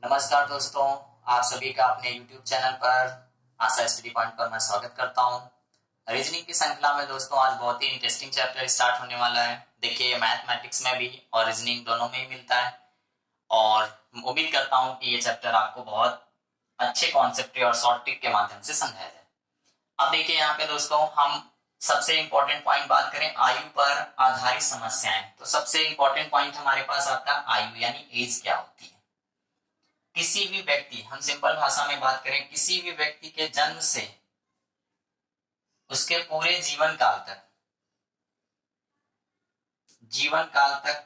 नमस्कार दोस्तों, आप सभी का अपने YouTube चैनल पर आशा स्टडी पॉइंट पर मैं स्वागत करता हूं। रीजनिंग की श्रृंखला में दोस्तों आज बहुत ही इंटरेस्टिंग चैप्टर स्टार्ट होने वाला है। देखिए मैथमेटिक्स में भी और रीजनिंग दोनों में ही मिलता है और उम्मीद करता हूं कि ये चैप्टर आपको बहुत अच्छे कॉन्सेप्ट और शॉर्ट ट्रिक के माध्यम से समझाया जाए। अब देखिए यहाँ पे दोस्तों हम सबसे इंपॉर्टेंट पॉइंट बात करें आयु पर आधारित समस्याएं, तो सबसे इंपॉर्टेंट पॉइंट हमारे पास आता है आयु यानी एज क्या होती है। किसी भी व्यक्ति, हम सिंपल भाषा में बात करें, किसी भी व्यक्ति के जन्म से उसके पूरे जीवन काल तक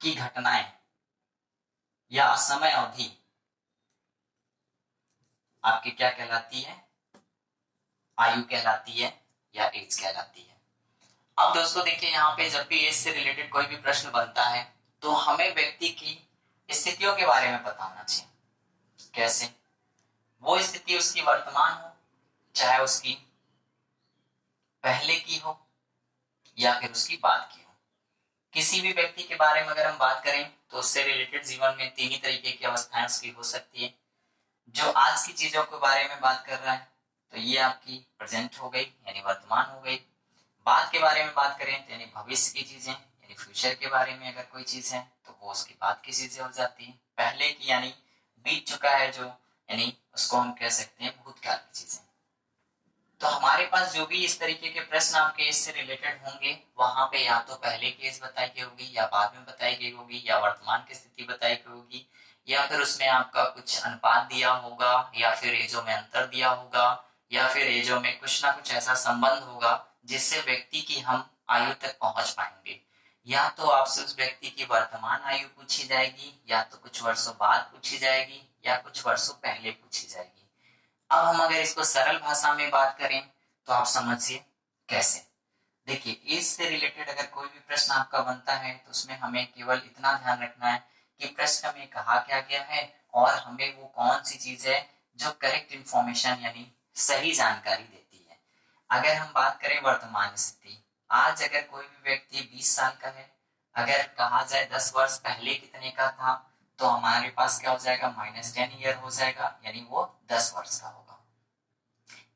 की घटनाएं या समय अवधि आपकी क्या कहलाती है? आयु कहलाती है या एज कहलाती है। अब दोस्तों देखिए यहाँ पे जब भी एज से रिलेटेड कोई भी प्रश्न बनता है तो हमें व्यक्ति की स्थितियों के बारे में पता होना चाहिए। कैसे? वो स्थिति उसकी वर्तमान हो, चाहे उसकी पहले की हो या फिर उसकी बाद की हो। किसी भी व्यक्ति के बारे में अगर हम बात करें तो उससे रिलेटेड जीवन में तीन ही तरीके की अवस्थाएं उसकी हो सकती है। जो आज की चीजों के बारे में बात कर रहा है तो ये आपकी प्रेजेंट हो गई यानी वर्तमान हो गई। बाद के बारे में बात करें तो यानी भविष्य की चीजें यानी फ्यूचर के बारे में अगर कोई चीज है तो वो उसकी बाद की चीजें हो जाती है। पहले की यानी बीत चुका है जो, यानी उसको हम कह सकते हैं भूतकाल की चीजें। तो हमारे पास जो भी इस तरीके के प्रश्न आपके एज से रिलेटेड होंगे वहां पे या तो पहले की एज बताई गई होगी या बाद में बताई गई होगी या वर्तमान की स्थिति बताई गई होगी या फिर उसमें आपका कुछ अनुपात दिया होगा या फिर एजों में अंतर दिया होगा या फिर एजों में कुछ ना कुछ ऐसा संबंध होगा जिससे व्यक्ति की हम आयु तक पहुंच पाएंगे। या तो आपसे उस व्यक्ति की वर्तमान आयु पूछी जाएगी या तो कुछ वर्षों बाद पूछी जाएगी या कुछ वर्षों पहले पूछी जाएगी। अब हम अगर इसको सरल भाषा में बात करें तो आप समझिए कैसे। देखिए एज से रिलेटेड अगर कोई भी प्रश्न आपका बनता है तो उसमें हमें केवल इतना ध्यान रखना है कि प्रश्न में कहा क्या गया है और हमें वो कौन सी चीज है जो करेक्ट इंफॉर्मेशन यानी सही जानकारी देती है। अगर हम बात करें वर्तमान स्थिति, आज अगर कोई भी व्यक्ति 20 साल का है, अगर कहा जाए 10 वर्ष पहले कितने का था तो हमारे पास क्या हो जाएगा? -10 ईयर हो जाएगा यानी वो 10 वर्ष का होगा।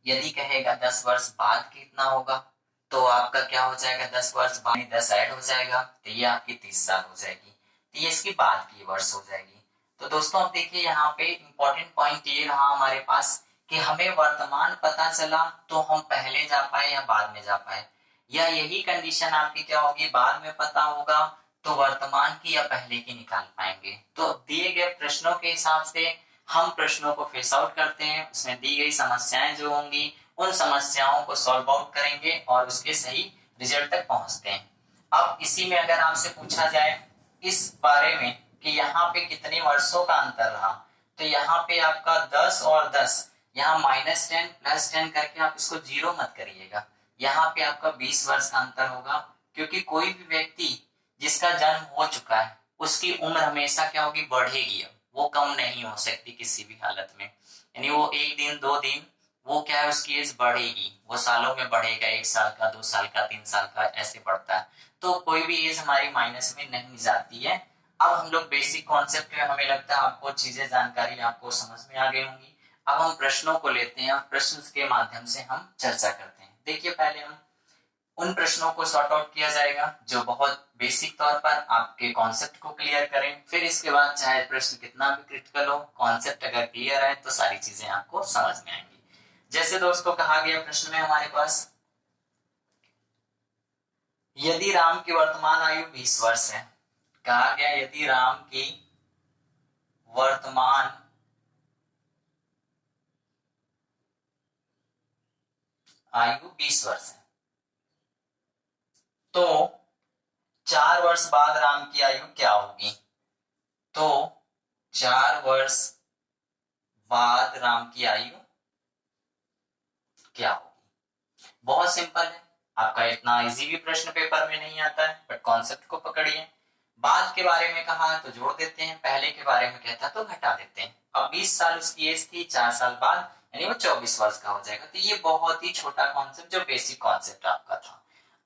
यदि कहेगा 10 वर्ष बाद कितना होगा तो आपका क्या हो जाएगा? 10 वर्ष बाद 10 ऐड हो जाएगा तो ये आपकी 30 साल हो जाएगी, तो ये इसकी बाद की वर्ष हो जाएगी। तो दोस्तों अब देखिए यहाँ पे इंपॉर्टेंट पॉइंट ये रहा हमारे पास कि हमें वर्तमान पता चला तो हम पहले जा पाए या बाद में जा पाए, या यही कंडीशन आपकी क्या होगी? बाद में पता होगा तो वर्तमान की या पहले की निकाल पाएंगे। तो दिए गए प्रश्नों के हिसाब से हम प्रश्नों को फिश आउट करते हैं, उसमें दी गई समस्याएं जो होंगी उन समस्याओं को सॉल्व आउट करेंगे और उसके सही रिजल्ट तक पहुंचते हैं। अब इसी में अगर आपसे पूछा जाए इस बारे में कि यहाँ पे कितने वर्षों का अंतर रहा तो यहाँ पे आपका 10 और 10, यहाँ -10 +10 करके आप इसको जीरो मत करिएगा, यहाँ पे आपका 20 वर्ष का अंतर होगा। क्योंकि कोई भी व्यक्ति जिसका जन्म हो चुका है उसकी उम्र हमेशा क्या होगी? बढ़ेगी, वो कम नहीं हो सकती किसी भी हालत में। यानी वो एक दिन 2 दिन वो क्या है उसकी एज बढ़ेगी, वो सालों में बढ़ेगा, 1 साल का 2 साल का 3 साल का ऐसे बढ़ता है। तो कोई भी एज हमारी माइनस में नहीं जाती है। अब हम लोग बेसिक कॉन्सेप्ट में, हमें लगता है आपको चीजें जानकारी आपको समझ में आ गई होंगी। अब हम प्रश्नों को लेते हैं और प्रश्न के माध्यम से हम चर्चा करते हैं। देखिए पहले हम उन प्रश्नों को सॉर्ट आउट किया जाएगा जो बहुत बेसिक तौर पर आपके कॉन्सेप्ट को क्लियर करें। फिर इसके बाद चाहे प्रश्न कितना भी क्रिटिकल हो, कॉन्सेप्ट अगर क्लियर है तो सारी चीजें आपको समझ में आएंगी। जैसे दोस्तों कहा गया प्रश्न में हमारे पास, यदि राम की वर्तमान आयु 20 वर्ष है, कहा गया यदि राम की वर्तमान आयु 20 वर्ष है तो 4 वर्ष बाद राम की आयु क्या होगी? तो 4 वर्ष बाद राम की आयु क्या होगी? बहुत सिंपल है, आपका इतना इजी भी प्रश्न पेपर में नहीं आता है, बट कॉन्सेप्ट को पकड़िए। बाद के बारे में कहा तो जोड़ देते हैं, पहले के बारे में कहता तो घटा देते हैं। अब 20 साल उसकी एज थी, 4 साल बाद यानी वो 24 वर्ष का हो जाएगा। तो ये बहुत ही छोटा कॉन्सेप्ट जो बेसिक कॉन्सेप्ट आपका था।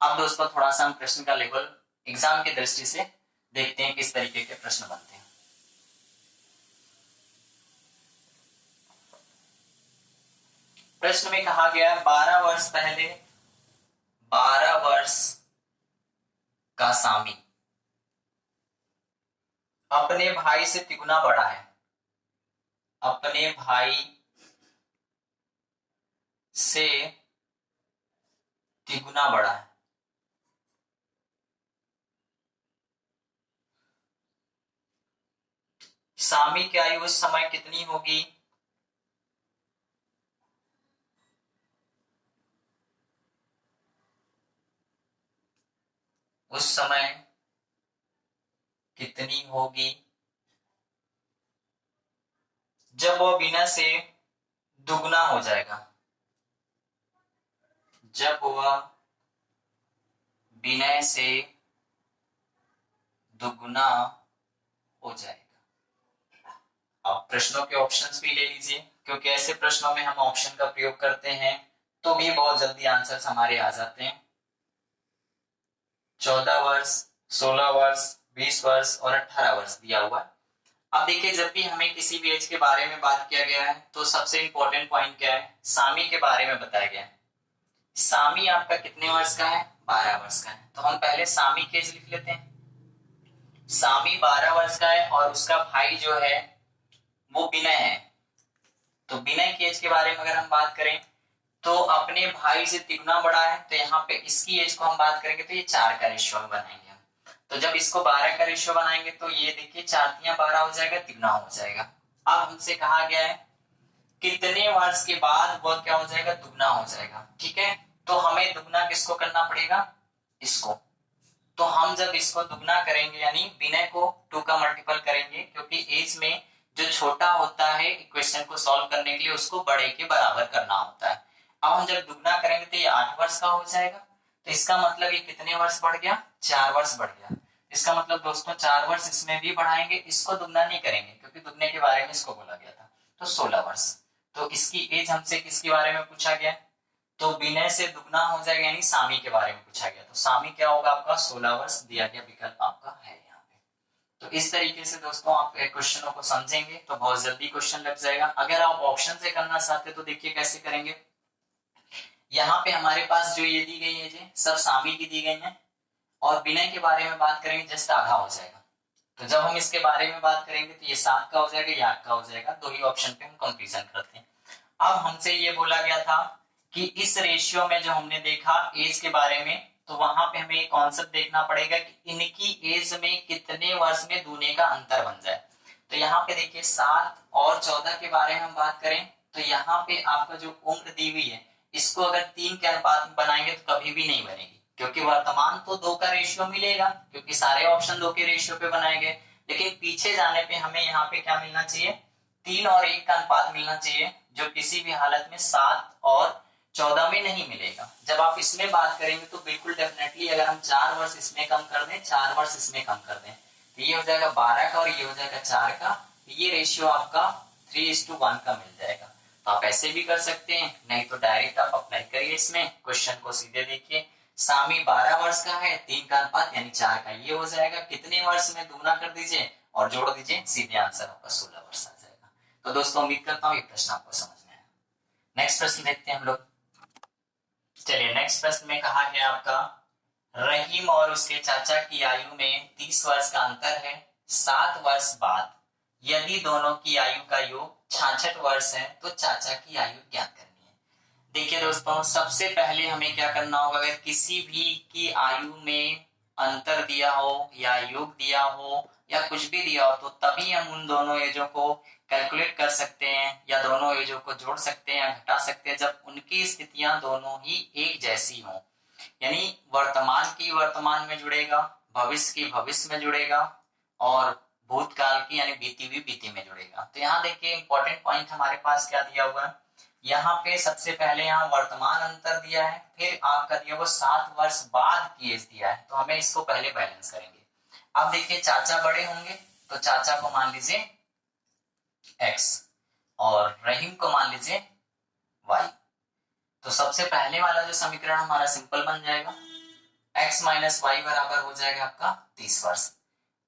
अब दोस्तों थोड़ा सा हम प्रश्न का लेवल एग्जाम की दृष्टि से देखते हैं किस तरीके के प्रश्न बनते हैं। प्रश्न में कहा गया 12 वर्ष पहले 12 वर्ष का सामी अपने भाई से तिगुना बड़ा है, अपने भाई से तिगुना बड़ा है। सामी की आयु उस समय कितनी होगी? उस समय कितनी होगी जब वह बिना से दुगना हो जाएगा, जब वह विनय से दुगना हो जाएगा। अब प्रश्नों के ऑप्शंस भी ले लीजिए, क्योंकि ऐसे प्रश्नों में हम ऑप्शन का प्रयोग करते हैं तो भी बहुत जल्दी आंसर्स हमारे आ जाते हैं। 14 वर्ष, 16 वर्ष, 20 वर्ष और 18 वर्ष दिया हुआ है। अब देखिए, जब भी हमें किसी भी एज के बारे में बात किया गया है तो सबसे इंपॉर्टेंट पॉइंट क्या है? सामी के बारे में बताया गया है। सामी आपका कितने वर्ष का है? 12 वर्ष का है। तो हम पहले सामी की एज लिख लेते हैं। सामी 12 वर्ष का है और उसका भाई जो है वो विनय है। तो विनय की एज के बारे में अगर हम बात करें तो अपने भाई से तिगुना बड़ा है, तो यहाँ पे इसकी एज को हम बात करेंगे तो ये 4 का रेशियो में बनाएंगे। तो जब इसको 12 का रेशियो बनाएंगे तो ये देखिए 4 तियां 12 हो जाएगा, तिगुना हो जाएगा। अब हमसे कहा गया है कितने वर्ष के बाद वह क्या हो जाएगा? दुगना हो जाएगा। ठीक है, तो हमें दुगना किसको करना पड़ेगा? इसको। तो हम जब इसको दुगना करेंगे यानी विनय को 2 का मल्टीपल करेंगे, क्योंकि एज में जो छोटा होता है इक्वेशन को सॉल्व करने के लिए उसको बड़े के बराबर करना होता है। अब हम जब दुगना करेंगे तो ये 8 वर्ष का हो जाएगा। तो इसका मतलब ये कितने वर्ष बढ़ गया? 4 वर्ष बढ़ गया। इसका मतलब दोस्तों 4 वर्ष इसमें भी बढ़ाएंगे, इसको दुगना नहीं करेंगे क्योंकि दुगने के बारे में इसको बोला गया था। तो 16 वर्ष। तो इसकी एज हमसे किसके बारे में पूछा गया? तो विनय से दुगना हो जाएगा यानी सामी के बारे में पूछा गया। तो सामी क्या होगा आपका? 16 वर्ष दिया गया विकल्प आपका है यहाँ पे। तो इस तरीके से दोस्तों आप क्वेश्चनों को समझेंगे तो बहुत जल्दी क्वेश्चन लग जाएगा। अगर आप ऑप्शन से करना चाहते तो देखिए कैसे करेंगे। यहाँ पे हमारे पास जो ये दी गई है सब सामी की दी गई है और विनय के बारे में बात करेंगे जस्ट आधा हो जाएगा। तो जब हम इसके बारे में बात करेंगे तो ये 7 का हो जाएगा, ये 8 का हो जाएगा। दो ही ऑप्शन पे हम कंपेरिजन करते हैं। अब हमसे ये बोला गया था कि इस रेशियो में जो हमने देखा एज के बारे में, तो वहां पे हमें कॉन्सेप्ट देखना पड़ेगा कि इनकी एज में कितने वर्ष में दूने का अंतर बन जाए। तो यहाँ पे देखिए 7 और 14 के बारे में हम बात करें तो यहाँ पे आपका जो उम्र दी हुई है इसको अगर 3 के अनुपात में बनाएंगे तो कभी भी नहीं बनेगी, क्योंकि वर्तमान तो 2 का रेशियो मिलेगा क्योंकि सारे ऑप्शन 2 के रेशियो पे बनाए गए। लेकिन पीछे जाने पे हमें यहाँ पे क्या मिलना चाहिए? 3 और 1 का अनुपात मिलना चाहिए, जो किसी भी हालत में 7 और 14 में नहीं मिलेगा। जब आप इसमें बात करेंगे तो बिल्कुल डेफिनेटली अगर हम 4 वर्ष इसमें कम कर दें, 4 वर्ष इसमें कम कर दें तो ये हो जाएगा 12 का और ये हो जाएगा 4 का। ये रेशियो आपका 3:1 का मिल जाएगा। तो आप ऐसे भी कर सकते हैं, नहीं तो डायरेक्ट आप अप्लाई करिए। इसमें क्वेश्चन को सीधे देखिए, सामी 12 वर्ष का है, 3 का अनुपात यानी 4 का, ये हो जाएगा कितने वर्ष में दुगना कर दीजिए और जोड़ दीजिए, सीधे आंसर आपका 16 वर्ष आ जाएगा। तो दोस्तों उम्मीद करता हूँ ये प्रश्न आपको समझ में आया। नेक्स्ट प्रश्न देखते हैं हम लोग। चलिए नेक्स्ट प्रश्न में कहा गया आपका रहीम और उसके चाचा की आयु में 30 वर्ष का अंतर है। 7 वर्ष बाद यदि दोनों की आयु का योग 66 वर्ष है तो चाचा की आयु ज्ञात करनी है। देखिए दोस्तों, सबसे पहले हमें क्या करना होगा, अगर किसी भी की आयु में अंतर दिया हो या योग दिया हो या कुछ भी दिया हो तो तभी हम उन दोनों एजों को कैलकुलेट कर सकते हैं या दोनों एजों को जोड़ सकते हैं या घटा सकते हैं जब उनकी स्थितियां दोनों ही एक जैसी हों। यानी वर्तमान की वर्तमान में जुड़ेगा, भविष्य की भविष्य में जुड़ेगा और भूतकाल की यानी बीती हुई बीती में जुड़ेगा। तो यहाँ देखिए इंपॉर्टेंट पॉइंट हमारे पास क्या दिया हुआ है, यहाँ पे सबसे पहले यहाँ वर्तमान अंतर दिया है, फिर आपका दिया वो 7 वर्ष बाद की एज दिया है। तो हमें इसको पहले बैलेंस करेंगे। अब देखिए चाचा बड़े होंगे तो चाचा को मान लीजिए x और रहीम को मान लीजिए y। तो सबसे पहले वाला जो समीकरण हमारा सिंपल बन जाएगा, x माइनस वाई बराबर हो जाएगा आपका 30 वर्ष।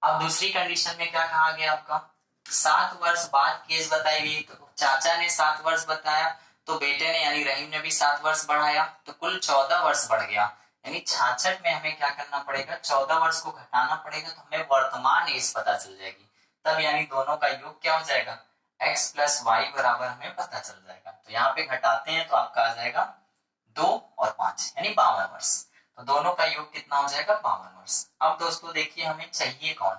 अब दूसरी कंडीशन में क्या कहा गया आपका, 7 वर्ष बाद की एज बताई गई। तो चाचा ने 7 वर्ष बताया तो बेटे ने यानी रहीम ने भी 7 वर्ष बढ़ाया, तो कुल 14 वर्ष बढ़ गया। यानी 66 में हमें क्या करना पड़ेगा, 14 वर्ष को घटाना पड़ेगा, तो हमें वर्तमान एज पता चल जाएगी। तब यानी दोनों का योग क्या हो जाएगा, x प्लस वाई बराबर हमें पता चल जाएगा। तो यहाँ पे घटाते हैं तो आपका आ जाएगा 2 और 5 यानी 52 वर्ष। तो दोनों का योग कितना हो जाएगा, 52 वर्ष। अब दोस्तों देखिए हमें चाहिए कौन,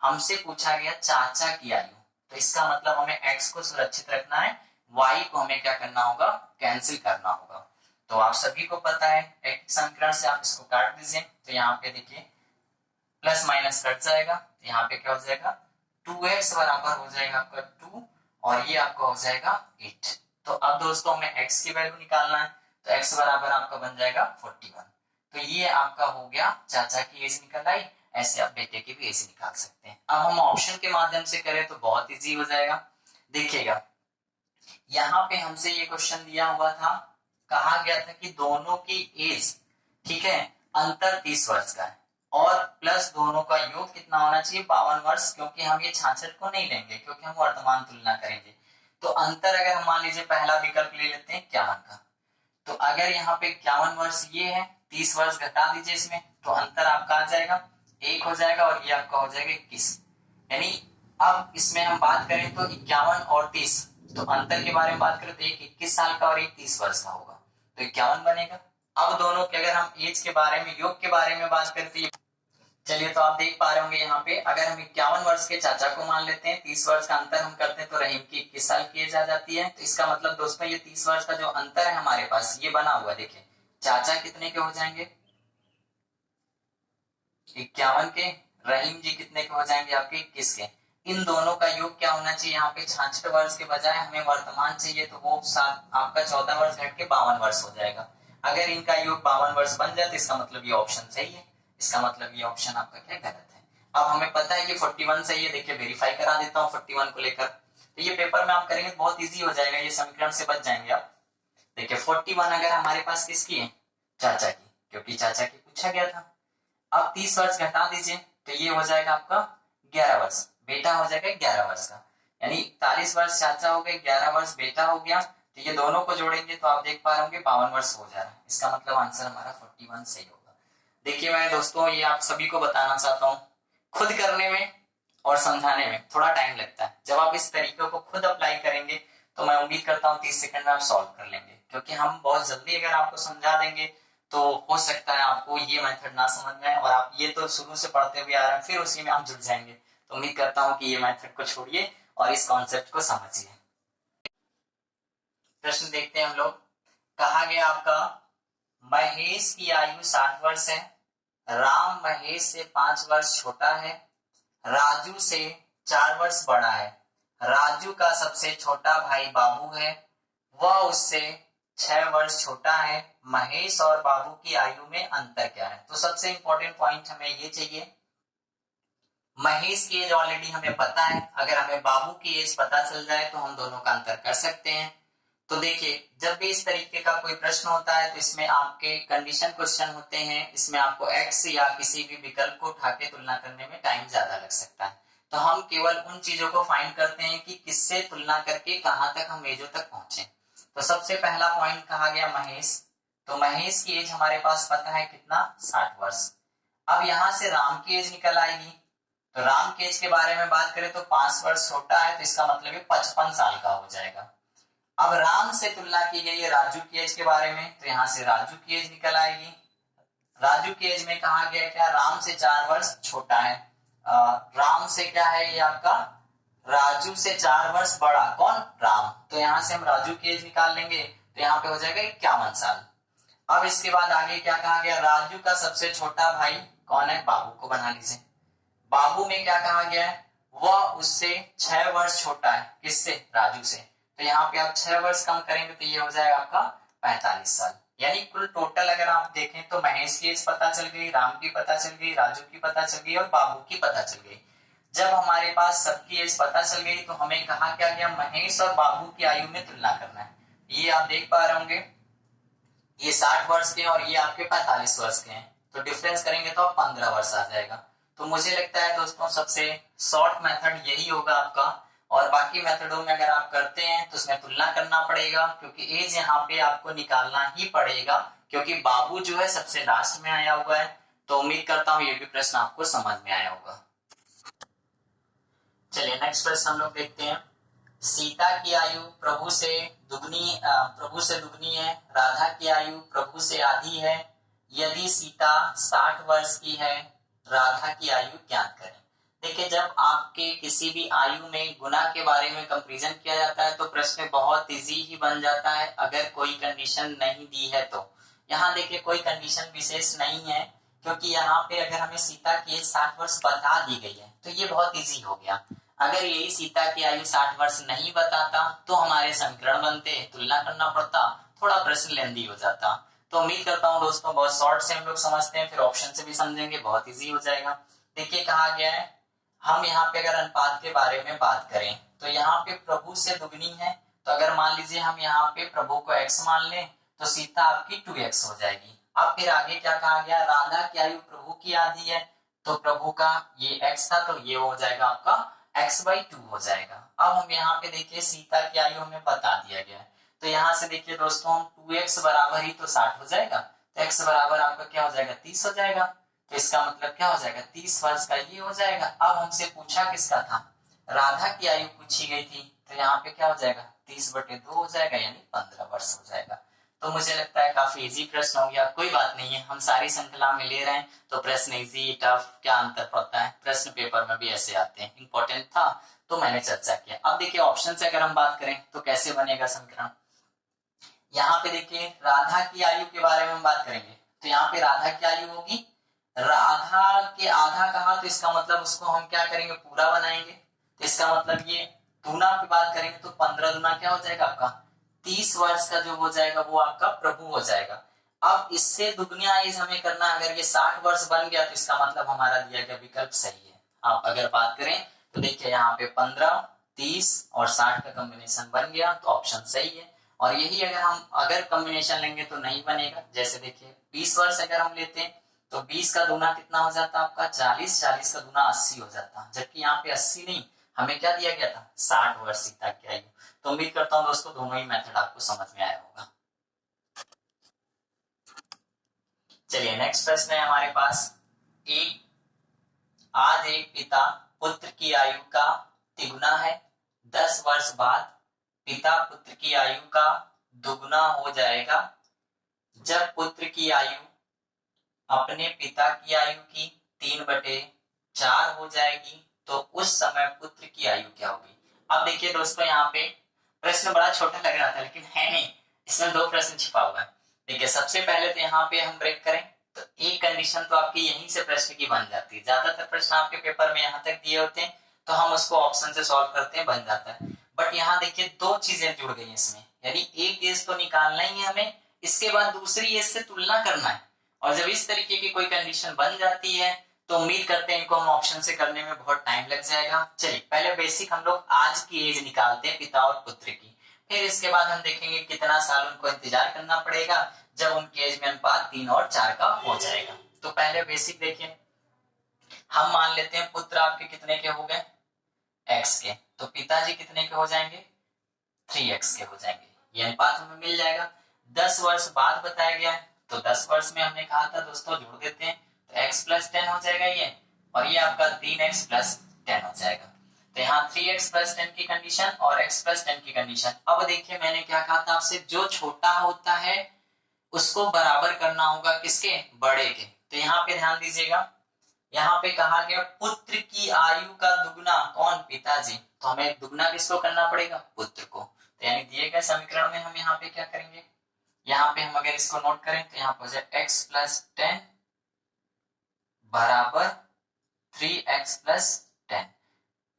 हमसे पूछा गया चाचा की आयु, तो इसका मतलब हमें x को सुरक्षित रखना है, y को हमें क्या करना होगा, कैंसिल करना होगा। तो आप सभी को पता है एक समीकरण से आप इसको काट दीजिए, तो यहाँ पे देखिए प्लस माइनस कट जाएगा, तो यहाँ पे क्या हो जाएगा 2x बराबर हो जाएगा आपका 2 और ये आपका हो जाएगा 8। तो अब दोस्तों हमें x की वैल्यू निकालना है, तो x बराबर आपका बन जाएगा 41। तो ये आपका हो गया चाचा की एज निकल आई, ऐसे आप बेटे की भी एज निकाल सकते हैं। अब हम ऑप्शन के माध्यम से करें तो बहुत इजी हो जाएगा। देखिएगा यहाँ पे हमसे ये क्वेश्चन दिया हुआ था, कहा गया था कि दोनों की एज ठीक है अंतर 30 वर्ष का है और प्लस दोनों का योग कितना होना चाहिए 52 वर्ष, क्योंकि हम ये 66 को नहीं लेंगे क्योंकि हम वर्तमान तुलना करेंगे। तो अंतर अगर हम मान लीजिए पहला विकल्प ले लेते हैं 51 का, तो अगर यहाँ पे 51 वर्ष ये है, 30 वर्ष घटा दीजिए इसमें, तो अंतर आपका आ जाएगा 1 हो जाएगा और ये आपका हो जाएगा 21। यानी अब इसमें हम बात करें तो 51 और 30, तो अंतर के बारे में बात करें तो एक 21 साल का और एक 30 वर्ष का होगा, तो 51 बनेगा। अब दोनों के अगर हम एज के बारे में, योग के बारे में बात करते हैं, चलिए तो आप देख पा रहे होंगे यहाँ पे अगर हम 51 वर्ष के चाचा को मान लेते हैं, 30 वर्ष का अंतर हम करते हैं तो रहीम की 21 साल की एज आ जाती है। तो इसका मतलब दोस्तों ये 30 वर्ष का जो अंतर है हमारे पास ये बना हुआ, देखिए चाचा कितने के हो जाएंगे 51 के, रहीम जी कितने के हो जाएंगे आपके 21 के। इन दोनों का योग क्या होना चाहिए, यहाँ पे 66 वर्ष के बजाय हमें वर्तमान चाहिए, तो वो आपका 14 वर्ष घट के 52 वर्ष हो जाएगा। अगर इनका योग 52 वर्ष बन जाए तो इसका मतलब ये ऑप्शन सही है, इसका मतलब ये ऑप्शन आपका क्या गलत है। अब हमें पता है कि 41 सही है, देखिए वेरीफाई करा देता हूँ 41 को लेकर, तो ये पेपर में आप करेंगे तो बहुत इजी हो जाएगा, ये समीकरण से बच जाएंगे आप। देखिए 41 अगर हमारे पास किसकी है, चाचा की, क्योंकि चाचा की पूछा गया था। अब 30 वर्ष घटा दीजिए तो ये हो जाएगा आपका 11 वर्ष, बेटा हो जाएगा 11 वर्ष का, यानी 41 वर्ष चाचा हो गए, 11 वर्ष बेटा हो गया, तो ये दोनों को जोड़ेंगे तो आप देख पा रहे होंगे 52 वर्ष हो जा रहा है। इसका मतलब आंसर हमारा 41 सही होगा। देखिए मैं दोस्तों ये आप सभी को बताना चाहता हूँ, खुद करने में और समझाने में थोड़ा टाइम लगता है, जब आप इस तरीके को खुद अप्लाई करेंगे तो मैं उम्मीद करता हूँ 30 सेकंड में आप सॉल्व कर लेंगे, क्योंकि हम बहुत जल्दी अगर आपको समझा देंगे तो हो सकता है आपको ये मेथड ना समझ में आए और आप ये तो शुरू से पढ़ते हुए आ रहे हैं, फिर उसी में आप जुड़ जाएंगे। तो उम्मीद करता हूँ कि ये मेथड को छोड़िए और इस कॉन्सेप्ट को समझिए। प्रश्न देखते हैं हम लोग। कहा गया आपका महेश की आयु 60 वर्ष है, राम महेश से 5 वर्ष छोटा है, राजू से 4 वर्ष बड़ा है, राजू का सबसे छोटा भाई बाबू है, वह उससे 6 वर्ष छोटा है, महेश और बाबू की आयु में अंतर क्या है। तो सबसे इंपॉर्टेंट पॉइंट हमें ये चाहिए, महेश की एज ऑलरेडी हमें पता है, अगर हमें बाबू की एज पता चल जाए तो हम दोनों का अंतर कर सकते हैं। तो देखिए जब भी इस तरीके का कोई प्रश्न होता है तो इसमें आपके कंडीशन क्वेश्चन होते हैं, इसमें आपको एक्स या किसी भी विकल्प को उठा के तुलना करने में टाइम ज्यादा लग सकता है। तो हम केवल उन चीजों को फाइंड करते हैं कि किससे तुलना करके कहां तक हम एजों तक पहुंचे। तो सबसे पहला पॉइंट कहा गया महेश, तो महेश की एज हमारे पास पता है कितना 60 वर्ष। अब यहां से राम की एज निकल आएगी, तो राम की एज के बारे में बात करें तो 5 वर्ष छोटा है, तो इसका मतलब 55 साल का हो जाएगा। अब राम से तुलना की गई है राजू की एज के बारे में, तो यहाँ से राजू की एज निकल आएगी। राजू की एज में कहा गया क्या, राम से 4 वर्ष छोटा है, राम से क्या है ये आपका, राजू से 4 वर्ष बड़ा, कौन, राम। तो यहाँ से हम राजू की एज निकाल लेंगे, तो यहाँ पे हो जाएगा 51 साल। अब इसके बाद आगे क्या कहा गया, राजू का सबसे छोटा भाई कौन है, बाबू को बना लीजिए। बाबू में क्या कहा गया है, वह उससे 6 वर्ष छोटा है, किससे, राजू से। तो यहाँ पे आप 6 वर्ष कम करेंगे तो ये हो जाएगा आपका 45 साल। यानी कुल टोटल अगर आप देखें तो महेश की एज पता चल गई, राम की पता चल गई, राजू की पता चल गई और बाबू की पता चल गई। जब हमारे पास सबकी एज पता चल गई तो हमें कहा क्या गया, महेश और बाबू की आयु में तुलना करना है। ये आप देख पा रहे होंगे ये 60 वर्ष के और ये आपके 45 वर्ष के हैं, तो डिफरेंस करेंगे तो 15 वर्ष आ जाएगा। तो मुझे लगता है दोस्तों सबसे शॉर्ट मेथड यही होगा आपका, और बाकी मेथडों में अगर आप करते हैं तो उसमें तुलना करना पड़ेगा, क्योंकि एज यहाँ पे आपको निकालना ही पड़ेगा, क्योंकि बाबू जो है सबसे लास्ट में आया हुआ है। तो उम्मीद करता हूँ ये भी प्रश्न आपको समझ में आया होगा। चलिए नेक्स्ट प्रश्न हम लोग देखते हैं। सीता की आयु प्रभु से दुगनी है, राधा की आयु प्रभु से आधी है। यदि सीता 60 वर्ष की है, राधा की आयु ज्ञात करें। देखिए, जब आपके किसी भी आयु में गुना के बारे में कंपैरिजन किया जाता है तो प्रश्न बहुत इजी ही बन जाता है, अगर कोई कंडीशन नहीं दी है तो। यहाँ देखिए कोई कंडीशन विशेष नहीं है, क्योंकि यहाँ पे अगर हमें सीता की 60 वर्ष बता दी गई है तो ये बहुत इजी हो गया। अगर यही सीता की आयु 60 वर्ष नहीं बताता तो हमारे समीकरण बनते, तुलना करना पड़ता, थोड़ा प्रश्न लेंदी हो जाता। तो उम्मीद करता हूँ दोस्तों बहुत शॉर्ट से हम लोग समझते हैं, फिर ऑप्शन से भी समझेंगे, बहुत इजी हो जाएगा। देखिए कहा गया है, हम यहाँ पे अगर अनुपात के बारे में बात करें तो यहाँ पे प्रभु से दुगनी है, तो अगर मान लीजिए हम यहाँ पे प्रभु को x मान लें तो सीता आपकी 2x हो जाएगी। अब फिर आगे क्या कहा गया, राधा की आयु प्रभु की आधी है, तो प्रभु का ये x था तो ये हो जाएगा आपका x/2 हो जाएगा। अब हम यहाँ पे देखिए सीता की आयु हमें बता दिया गया है, तो यहाँ से देखिए दोस्तों हम 2x बराबर ही तो 60 हो जाएगा, तो x बराबर आपका क्या हो जाएगा 30 हो जाएगा। तो इसका मतलब क्या हो जाएगा 30 वर्ष का ये हो जाएगा। अब हमसे पूछा किसका था, राधा की आयु पूछी गई थी, तो यहाँ पे क्या हो जाएगा 30/2 हो जाएगा, यानी 15 वर्ष हो जाएगा। तो मुझे लगता है काफी इजी प्रश्न हो गया। कोई बात नहीं है, हम सारी श्रृंखला में ले रहे हैं तो प्रश्न इजी टफ क्या अंतर पड़ता है, प्रश्न पेपर में भी ऐसे आते हैं, इंपॉर्टेंट था तो मैंने चर्चा किया। अब देखिए ऑप्शन से अगर हम बात करें तो कैसे बनेगा समीकरण। यहाँ पे देखिए राधा की आयु के बारे में हम बात करेंगे, तो यहाँ पे राधा की आयु होगी, राधा के आधा कहा तो इसका मतलब उसको हम क्या करेंगे पूरा बनाएंगे, तो इसका मतलब ये दूना पे बात करेंगे तो 15 दूना क्या हो जाएगा आपका 30 वर्ष का जो हो जाएगा वो आपका प्रभु हो जाएगा। अब इससे दुगना एज हमें करना, अगर ये 60 वर्ष बन गया तो इसका मतलब हमारा दिया गया विकल्प सही है। आप अगर बात करें तो देखिए यहाँ पे 15, 30 और 60 का कॉम्बिनेशन बन गया तो ऑप्शन सही है। और यही अगर कॉम्बिनेशन लेंगे तो नहीं बनेगा। जैसे देखिए 20 वर्ष अगर हम लेते हैं तो 20 का दूना कितना हो जाता आपका 40, 40 का दूना 80 हो जाता, जबकि यहाँ पे 80 नहीं, हमें क्या दिया गया था 60 वर्ष सीता की आयु। तो उम्मीद करता हूँ दोस्तों दोनों ही मेथड आपको समझ में आया होगा। चलिए नेक्स्ट प्रश्न है हमारे पास, आज एक पिता पुत्र की आयु का तिगुना है, 10 वर्ष बाद पिता पुत्र की आयु का दुगुना हो जाएगा। जब पुत्र की आयु अपने पिता की आयु की 3/4 हो जाएगी तो उस समय पुत्र की आयु क्या होगी। अब देखिए दोस्तों यहाँ पे प्रश्न बड़ा छोटा लग रहा था लेकिन है नहीं, इसमें 2 प्रश्न छिपा हुआ है। देखिए सबसे पहले तो यहाँ पे हम ब्रेक करें तो एक कंडीशन तो आपकी यहीं से प्रश्न की बन जाती है। ज्यादातर प्रश्न आपके पेपर में यहाँ तक दिए होते हैं तो हम उसको ऑप्शन से सॉल्व करते हैं, बन जाता है। बट यहाँ देखिए 2 चीजें जुड़ गई इसमें, यानी एक एज तो निकालना ही है हमें, इसके बाद दूसरी एज से तुलना करना है। और जब इस तरीके की कोई कंडीशन बन जाती है तो उम्मीद करते हैं इनको हम ऑप्शन से करने में बहुत टाइम लग जाएगा। चलिए पहले बेसिक हम लोग आज की एज निकालते हैं पिता और पुत्र की, फिर इसके बाद हम देखेंगे कितना साल उनको इंतजार करना पड़ेगा जब उनकी एज में अनुपात 3 और 4 का हो जाएगा। तो पहले बेसिक देखिए, हम मान लेते हैं पुत्र आपके कितने के हो गए x के, तो पिताजी कितने के हो जाएंगे 3x के हो जाएंगे, ये अनुपात हमें मिल जाएगा। 10 वर्ष बाद बताया गया है तो 10 वर्ष में हमने कहा था दोस्तों जोड़ देते हैं तो x+10 हो जाएगा ये, और ये आपका 3x+10 हो जाएगा। तो यहाँ 3x+10 की कंडीशन और x+10 की कंडीशन। अब देखिए मैंने क्या कहा था आपसे, जो छोटा होता है उसको बराबर करना होगा किसके, बड़े के। तो यहाँ पे ध्यान दीजिएगा, यहाँ पे कहा गया पुत्र की आयु का दुगना, कौन पिताजी, तो हमें दुगना किसको करना पड़ेगा पुत्र को। तो यानी दिए गए समीकरण में हम यहाँ पे क्या करेंगे, यहाँ पे हम अगर इसको नोट करें तो यहाँ पर हो जाए x+10 बराबर 3x+10।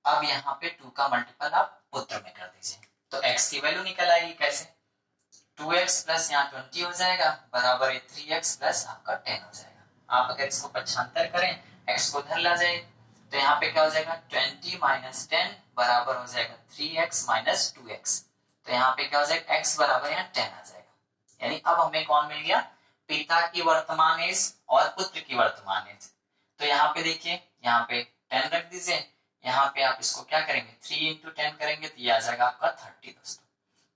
अब यहाँ पे 2 का मल्टीपल आप पुत्र में कर दीजिए तो x की वैल्यू निकल आएगी कैसे, 2x प्लस यहाँ 20 हो जाएगा बराबर 3x प्लस आपका 10 हो जाएगा। आप अगर इसको पक्षांतर करें x को उधर ला जाए तो यहाँ पे क्या हो जाएगा 20 - 10 बराबर हो जाएगा 3x - 2x। तो यहाँ पे क्या हो जाएगा x बराबर यहाँ 10 आ जाएगा। यानी अब हमें कौन मिल गया, पिता की वर्तमान एज और पुत्र की वर्तमान एज। तो यहाँ पे देखिए, यहाँ पे 10 रख दीजिए, यहाँ पे आप इसको क्या करेंगे 3 इंटू 10 करेंगे तो ये आ जाएगा आपका 30 दोस्तों।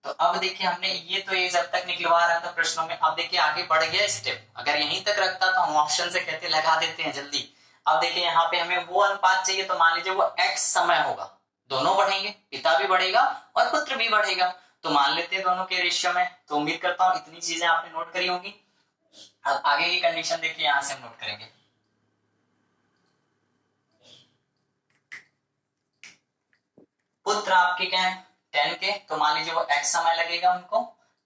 तो अब देखिए हमने ये तो एज अब तक निकलवा रहा था प्रश्नों में, अब देखिए आगे बढ़ गया स्टेप। अगर यहीं तक रखता तो हम ऑप्शन से कहते लगा देते हैं जल्दी। अब देखिए यहाँ पे हमें वो अनुपात चाहिए, तो मान लीजिए वो x समय होगा, दोनों बढ़ेंगे, पिता भी बढ़ेगा और पुत्र भी बढ़ेगा, तो मान लेते हैं दोनों के रेशियो में। तो उम्मीद करता हूं इतनी चीजें आपने नोट करी होंगी। अब आगे की कंडीशन देखिए, यहां से हम नोट करेंगे। पुत्र आपके क्या है 10 के, तो मान लीजिए वो x समय लगेगा उनको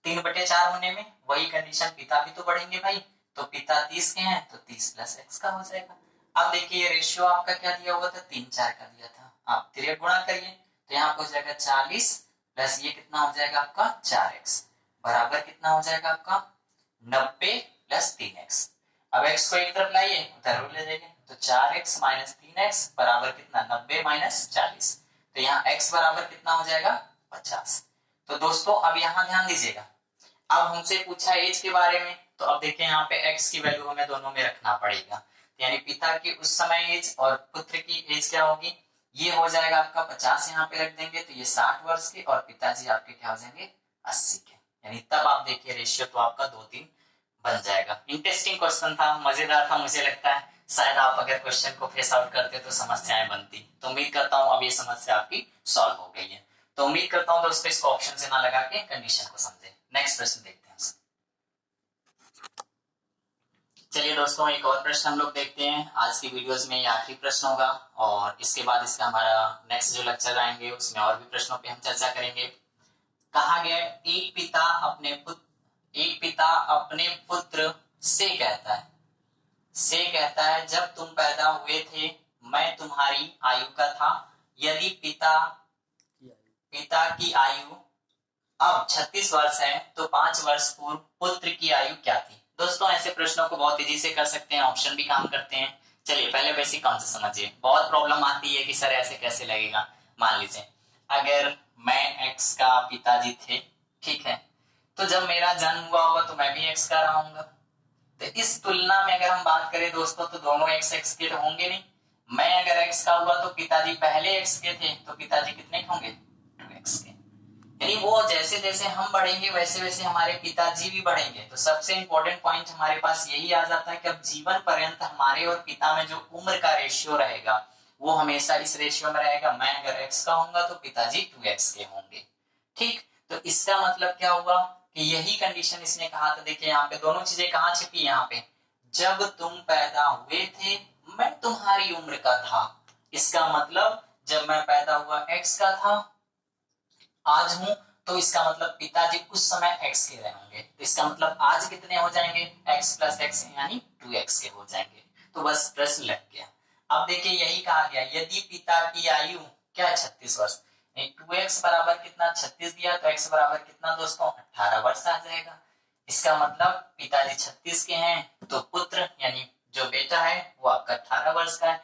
3/4 होने में। वही कंडीशन पिता भी तो बढ़ेंगे भाई, तो पिता 30 के हैं तो 30 प्लस x का हो जाएगा। अब देखिए ये रेशियो आपका क्या दिया हुआ था 3/4 का दिया था, आप 3 गुणा करिए तो यहाँ हो जाएगा 40 प्लस ये कितना हो जाएगा आपका 4x बराबर कितना हो जाएगा आपका 90 प्लस 3x। अब x को एक तरफ लाइए उधर ले जाइए, तो 4x माइनस 3x बराबर कितना 90 माइनस 40, तो यहाँ x बराबर कितना हो जाएगा 50। तो दोस्तों अब यहाँ ध्यान दीजिएगा, अब हमसे पूछा एज के बारे में, तो अब देखिए यहाँ पे x की वैल्यू हमें दोनों में रखना पड़ेगा, यानी पिता की उस समय एज और पुत्र की एज क्या होगी, ये हो जाएगा आपका 50 यहाँ पे रख देंगे तो ये 60 वर्ष के, और पिताजी आपके क्या हो जाएंगे 80 के, यानी तब आप देखिए रेशियो तो आपका 2-3 बन जाएगा। इंटरेस्टिंग क्वेश्चन था, मजेदार था, मुझे लगता है शायद आप अगर क्वेश्चन को फेस आउट करते तो समस्याएं बनती। तो उम्मीद करता हूं अब ये समस्या आपकी सॉल्व हो गई है। तो उम्मीद करता हूं दोस्तों इसको ऑप्शन से ना लगा के कंडीशन को समझे। नेक्स्ट प्रश्न देखते हैं। चलिए दोस्तों एक और प्रश्न हम लोग देखते हैं। आज की वीडियोस में ये आखिरी प्रश्न होगा और इसके बाद इसका हमारा नेक्स्ट जो लेक्चर आएंगे उसमें और भी प्रश्नों पे हम चर्चा करेंगे। कहा गया एक पिता अपने पुत्र से कहता है जब तुम पैदा हुए थे मैं तुम्हारी आयु का था, यदि पिता की आयु अब 36 वर्ष है तो 5 वर्ष पूर्व पुत्र की आयु क्या थी। दोस्तों ऐसे प्रश्नों को बहुत तेजी से कर सकते हैं, ऑप्शन भी काम करते हैं। चलिए पहले बेसिक कॉन्सेप्ट समझिए। बहुत प्रॉब्लम आती है कि सर ऐसे कैसे लगेगा। मान लीजिए अगर मैं एक्स का पिताजी थे, ठीक है, तो जब मेरा जन्म हुआ होगा तो मैं भी एक्स का रहूंगा। तो इस तुलना में अगर हम बात करें दोस्तों तो दोनों एक्स के होंगे नहीं। मैं अगर एक्स का हुआ तो पिताजी पहले एक्स के थे, तो पिताजी कितने के होंगे 2x के। यानी वो जैसे जैसे हम बढ़ेंगे वैसे वैसे हमारे पिताजी भी बढ़ेंगे। तो सबसे इंपॉर्टेंट पॉइंट हमारे पास यही आ जाता है कि अब जीवन पर्यंत हमारे और पिता में जो उम्र का रेशियो रहेगा वो हमेशा इस रेशियो में रहेगा। मैं अगर एक्स का होऊंगा तो पिताजी 2x के होंगे, ठीक। तो इसका मतलब क्या हुआ कि यही कंडीशन इसने कहा था। देखिए यहाँ पे दोनों चीजें कहाँ छिपी, यहाँ पे जब तुम पैदा हुए थे मैं तुम्हारी उम्र का था। इसका मतलब जब मैं पैदा हुआ एक्स का था, आज हूं, तो इसका मतलब पिताजी उस समय x के रहे होंगे। तो इसका मतलब आज कितने हो जाएंगे x प्लस एक्स यानी 2x के हो जाएंगे। तो बस प्रश्न लग गया। अब देखिए यही कहा गया यदि पिता की आयु क्या है 36 वर्ष, 2x बराबर कितना 36 दिया तो x बराबर कितना दोस्तों 18 वर्ष आ जाएगा। इसका मतलब पिताजी 36 के हैं तो पुत्र यानी जो बेटा है वो आपका 18 वर्ष का है।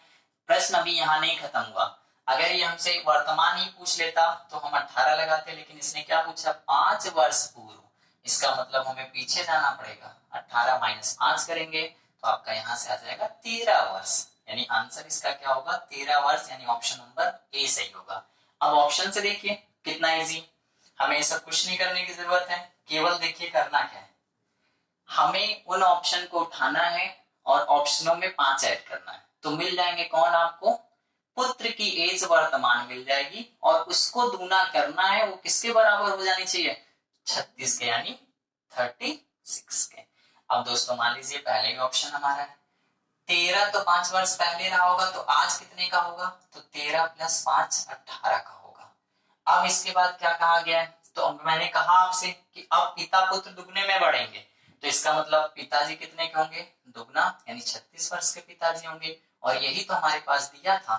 प्रश्न अभी यहाँ नहीं खत्म हुआ। अगर ये हमसे वर्तमान ही पूछ लेता तो हम 18 लगाते, लेकिन इसने क्या पूछा 5 वर्ष पूर्व। इसका मतलब हमें पीछे जाना पड़ेगा, 18 माइनस 5 करेंगे तो आपका यहाँ से आ जाएगा 13 वर्ष, यानी आंसर इसका क्या होगा 13 वर्ष, यानी ऑप्शन नंबर ए सही होगा। अब ऑप्शन से देखिए कितना इजी, हमें सब कुछ नहीं करने की जरूरत है, केवल देखिए करना क्या है, हमें उन ऑप्शन को उठाना है और ऑप्शनों में 5 ऐड करना है। तो मिल जाएंगे कौन आपको, पुत्र की एज वर्तमान मिल जाएगी और उसको दूना करना है, वो किसके बराबर हो जानी चाहिए 36 के यानी 36 के। अब दोस्तों मान लीजिए पहले ही ऑप्शन हमारा है 13, तो 5 वर्ष पहले रहा होगा तो आज कितने का होगा, तो 13 प्लस 5 18 का होगा। अब इसके बाद क्या कहा गया है, तो अब मैंने कहा आपसे कि अब पिता पुत्र दुगने में बढ़ेंगे, तो इसका मतलब पिताजी कितने के होंगे दुगना, यानी 36 वर्ष के पिताजी होंगे। और यही तो हमारे पास दिया था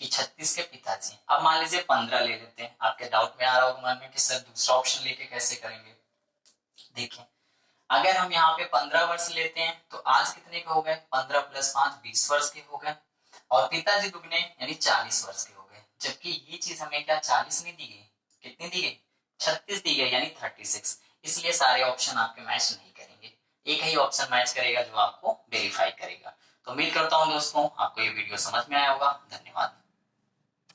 कि 36 के पिताजी। अब मान लीजिए 15 ले लेते हैं। आपके डाउट में आ रहा होगा मन में कि सर दूसरा ऑप्शन लेके कैसे करेंगे। देखिए अगर हम यहाँ पे 15 वर्ष लेते हैं तो आज कितने के हो गए 15 प्लस 5 20 वर्ष के हो गए, और पिताजी दुगने यानी 40 वर्ष के हो गए। जबकि ये चीज हमें क्या 40 नहीं दी गई, कितनी दी गई 36 दी गई, यानी 36। इसलिए सारे ऑप्शन आपके मैच नहीं करेंगे, एक ही ऑप्शन मैच करेगा जो आपको वेरीफाई करेगा। तो उम्मीद करता हूँ दोस्तों आपको ये वीडियो समझ में आया होगा। धन्यवाद।